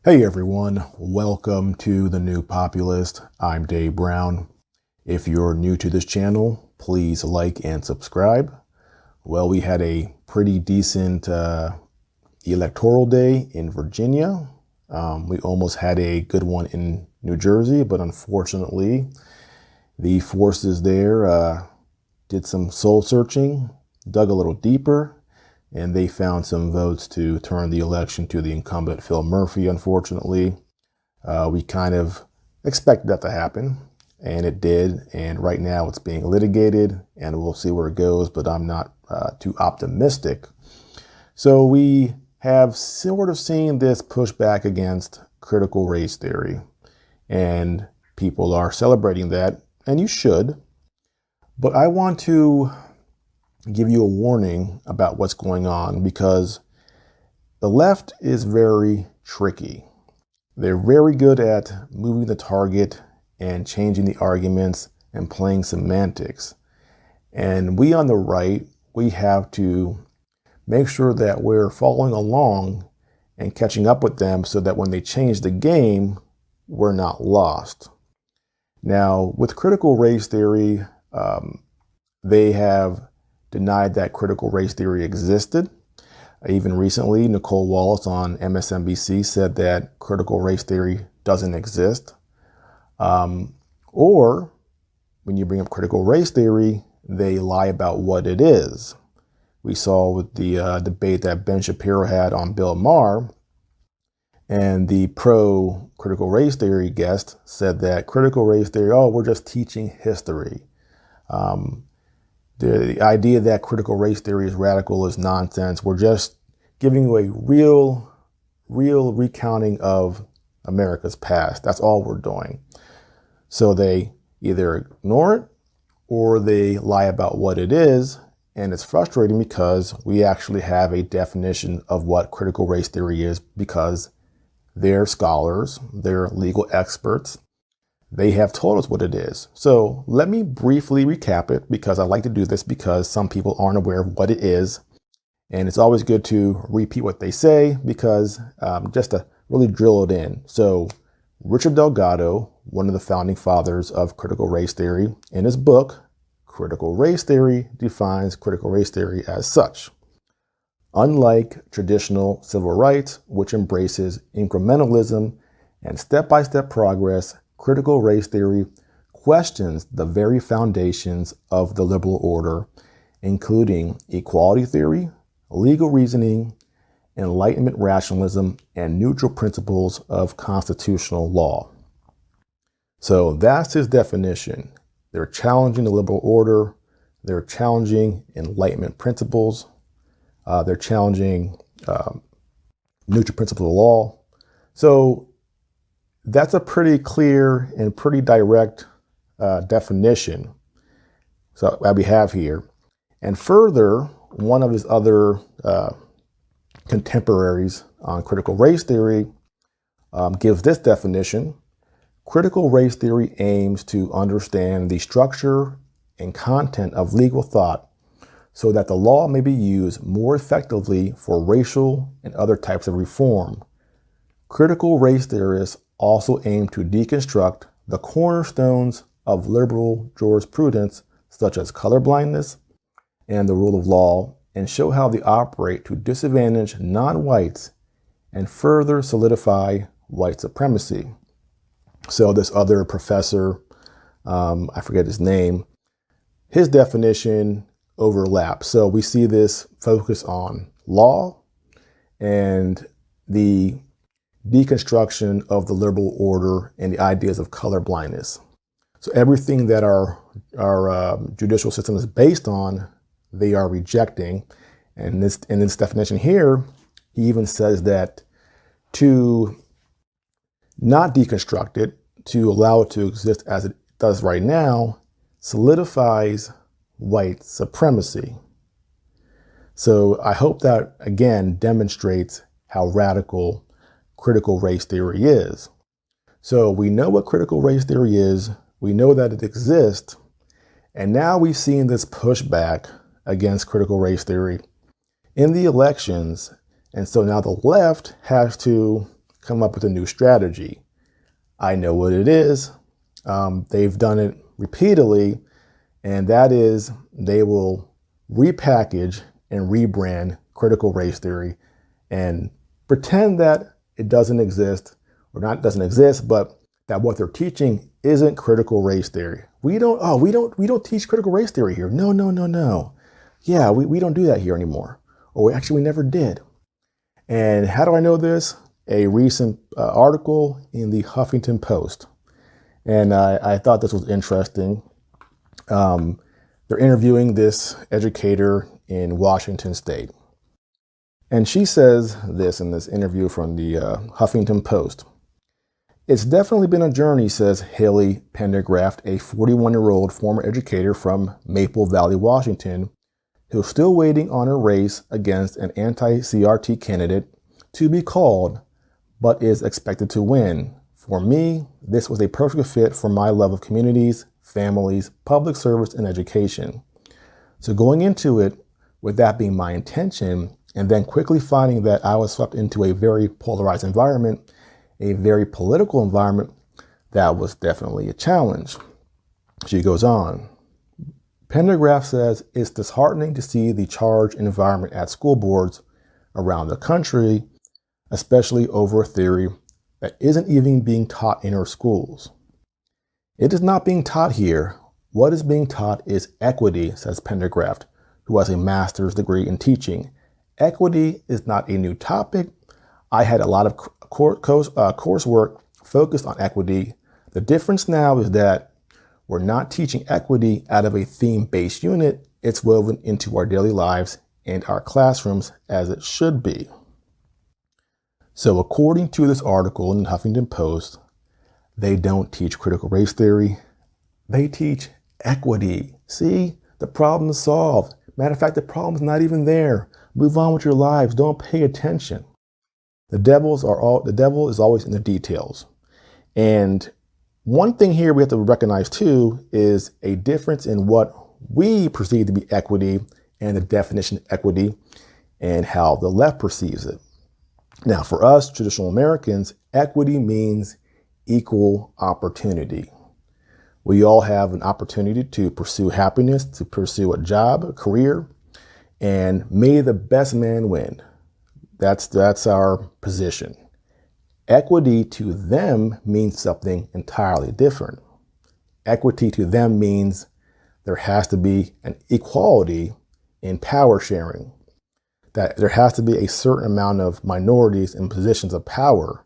Hey everyone, welcome to The New Populist. I'm Dave Brown. If you're new to this channel, please like and subscribe. Well, we had a pretty decent electoral day in Virginia. We almost had a good one in New Jersey, but unfortunately, the forces there did some soul searching, dug a little deeper, and they found some votes to turn the election to the incumbent Phil Murphy, unfortunately. We kind of expected that to happen, and it did. And right now it's being litigated, and we'll see where it goes, but I'm not too optimistic. So we have sort of seen this pushback against critical race theory, and people are celebrating that, and you should. But I want to give you a warning about what's going on, because the left is very tricky. They're very good at moving the target and changing the arguments and playing semantics. And we on the right, we have to make sure that we're following along and catching up with them so that when they change the game, we're not lost. Now, with critical race theory, they have denied that critical race theory existed. Even recently, Nicole Wallace on MSNBC said that critical race theory doesn't exist. Or when you bring up critical race theory, they lie about what it is. We saw with the debate that Ben Shapiro had on Bill Maher, and the pro-critical race theory guest said that critical race theory, we're just teaching history. The idea that critical race theory is radical is nonsense. We're just giving you a real recounting of America's past. That's all we're doing. So they either ignore it or they lie about what it is. And it's frustrating because we actually have a definition of what critical race theory is, because they're scholars, they're legal experts. They have told us what it is. So let me briefly recap it, because I like to do this because some people aren't aware of what it is. And it's always good to repeat what they say, because just to really drill it in. So Richard Delgado, one of the founding fathers of critical race theory, in his book, Critical Race Theory, defines critical race theory as such: unlike traditional civil rights, which embraces incrementalism and step-by-step progress, critical race theory questions the very foundations of the liberal order, including equality theory, legal reasoning, Enlightenment rationalism, and neutral principles of constitutional law. So that's his definition. They're challenging the liberal order. They're challenging Enlightenment principles. They're challenging neutral principles of law. So that's a pretty clear and pretty direct definition that we have here. And further, one of his other contemporaries on critical race theory gives this definition: critical race theory aims to understand the structure and content of legal thought so that the law may be used more effectively for racial and other types of reform. Critical race theorists also aim to deconstruct the cornerstones of liberal jurisprudence, such as colorblindness and the rule of law, and show how they operate to disadvantage non-whites and further solidify white supremacy. So this other professor, I forget his name, his definition overlaps. So we see this focus on law and the deconstruction of the liberal order and the ideas of colorblindness. So everything that our judicial system is based on, they are rejecting. And in this definition here, he even says that to not deconstruct it, to allow it to exist as it does right now, solidifies white supremacy. So I hope that, again, demonstrates how radical critical race theory is. So we know what critical race theory is. We know that it exists. And now we've seen this pushback against critical race theory in the elections. And so now the left has to come up with a new strategy. I know what it is. They've done it repeatedly, and that is they will repackage and rebrand critical race theory and pretend that it doesn't exist, or not doesn't exist, but that what they're teaching isn't critical race theory. We don't teach critical race theory here. No. Yeah, we don't do that here anymore. Or we never did. And how do I know this? A recent article in the Huffington Post. And I thought this was interesting. They're interviewing this educator in Washington State. And she says this in this interview from the Huffington Post. It's definitely been a journey, says Haley Pendergraft, a 41-year-old former educator from Maple Valley, Washington, who's still waiting on her race against an anti-CRT candidate to be called, but is expected to win. For me, this was a perfect fit for my love of communities, families, public service, and education. So going into it with that being my intention, and then quickly finding that I was swept into a very polarized environment, a very political environment, that was definitely a challenge. She goes on. Pendergraft says, it's disheartening to see the charged environment at school boards around the country, especially over a theory that isn't even being taught in our schools. It is not being taught here. What is being taught is equity, says Pendergraft, who has a master's degree in teaching. Equity is not a new topic. I had a lot of coursework focused on equity. The difference now is that we're not teaching equity out of a theme-based unit. It's woven into our daily lives and our classrooms as it should be. So according to this article in the Huffington Post, they don't teach critical race theory. They teach equity. See, the problem is solved. Matter of fact, the problem's not even there. Move on with your lives. Don't pay attention. The devil is always in the details. And one thing here we have to recognize too is a difference in what we perceive to be equity and the definition of equity and how the left perceives it. Now, for us traditional Americans, equity means equal opportunity. We all have an opportunity to pursue happiness, to pursue a job, a career, and may the best man win. That's our position. Equity to them means something entirely different. Equity to them means there has to be an equality in power sharing, that there has to be a certain amount of minorities in positions of power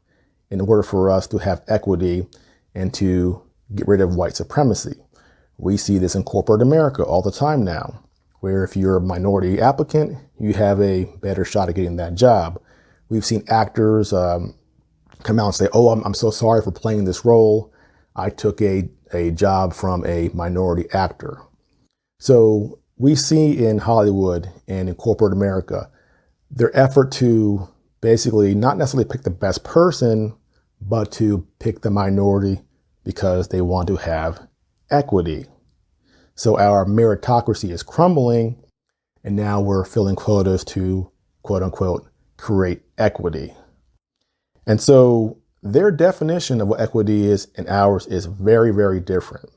in order for us to have equity and to get rid of white supremacy. We see this in corporate America all the time now, where if you're a minority applicant, you have a better shot at getting that job. We've seen actors come out and say, oh, I'm so sorry for playing this role. I took a job from a minority actor. So we see in Hollywood and in corporate America, their effort to basically not necessarily pick the best person, but to pick the minority because they want to have equity. So our meritocracy is crumbling, and now we're filling quotas to, quote unquote, create equity. And so their definition of what equity is and ours is very, very different.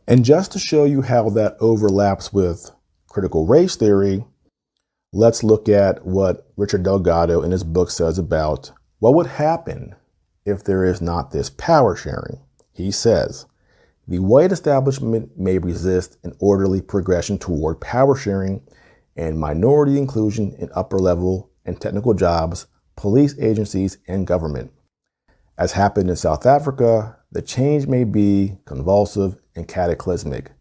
And just to show you how that overlaps with critical race theory, let's look at what Richard Delgado in his book says about what would happen if there is not this power sharing. He says, the white establishment may resist an orderly progression toward power sharing and minority inclusion in upper level and technical jobs, police agencies, and government. As happened in South Africa, the change may be convulsive and cataclysmic.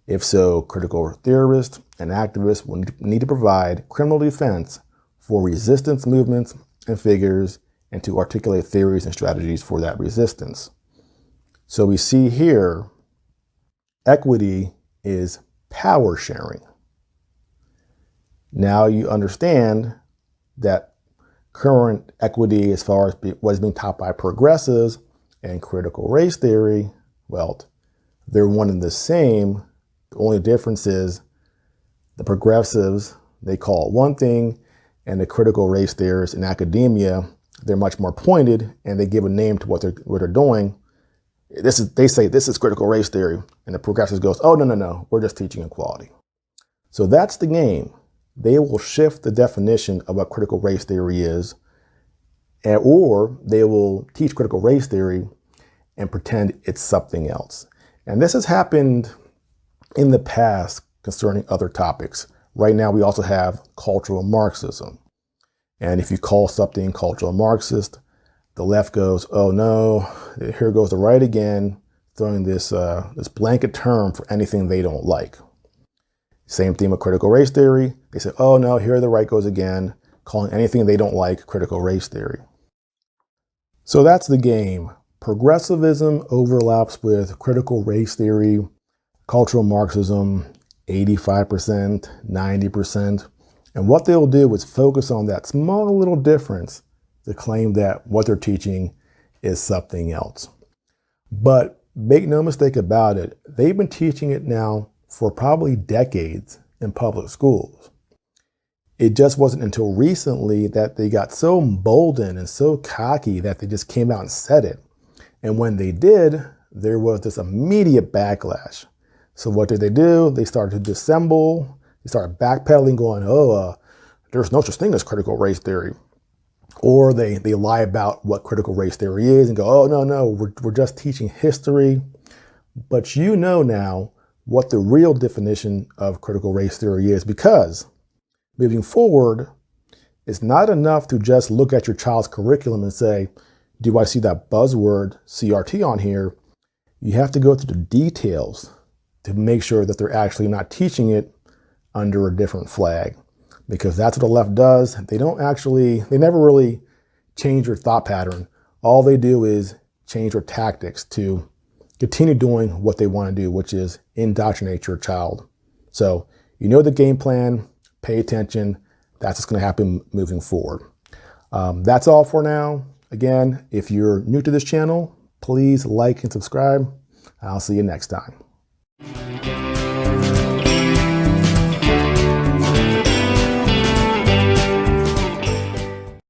If so, critical theorists and activists will need to provide criminal defense for resistance movements and figures and to articulate theories and strategies for that resistance. So we see here, equity is power sharing. Now you understand that current equity, as far as what is being taught by progressives and critical race theory, well, they're one and the same. The only difference is the progressives, they call it one thing, and the critical race theorists in academia, they're much more pointed and they give a name to what they're doing. They say this is critical race theory, and the progressives goes, oh, no, we're just teaching equality. So that's the game. They will shift the definition of what critical race theory is, or they will teach critical race theory and pretend it's something else. And this has happened in the past concerning other topics. Right now, we also have cultural Marxism. And if you call something cultural Marxist, the left goes, oh no, here goes the right again, throwing this blanket term for anything they don't like. Same thing with critical race theory. They say, oh no, here the right goes again, calling anything they don't like critical race theory. So that's the game. Progressivism overlaps with critical race theory, cultural Marxism, 85%, 90%. And what they'll do is focus on that small little difference to claim that what they're teaching is something else. But make no mistake about it, they've been teaching it now for probably decades in public schools. It just wasn't until recently that they got so emboldened and so cocky that they just came out and said it. And when they did, there was this immediate backlash. So what did they do? They started to dissemble. They started backpedaling, going, there's no such thing as critical race theory. Or they lie about what critical race theory is and go, oh, no, we're just teaching history. But you know now what the real definition of critical race theory is, because moving forward, it's not enough to just look at your child's curriculum and say, do I see that buzzword CRT on here? You have to go through the details to make sure that they're actually not teaching it under a different flag. Because that's what the left does. They never really change their thought pattern. All they do is change their tactics to continue doing what they want to do, which is indoctrinate your child. So you know the game plan, pay attention. That's what's going to happen moving forward. That's all for now. Again, if you're new to this channel, please like and subscribe. I'll see you next time.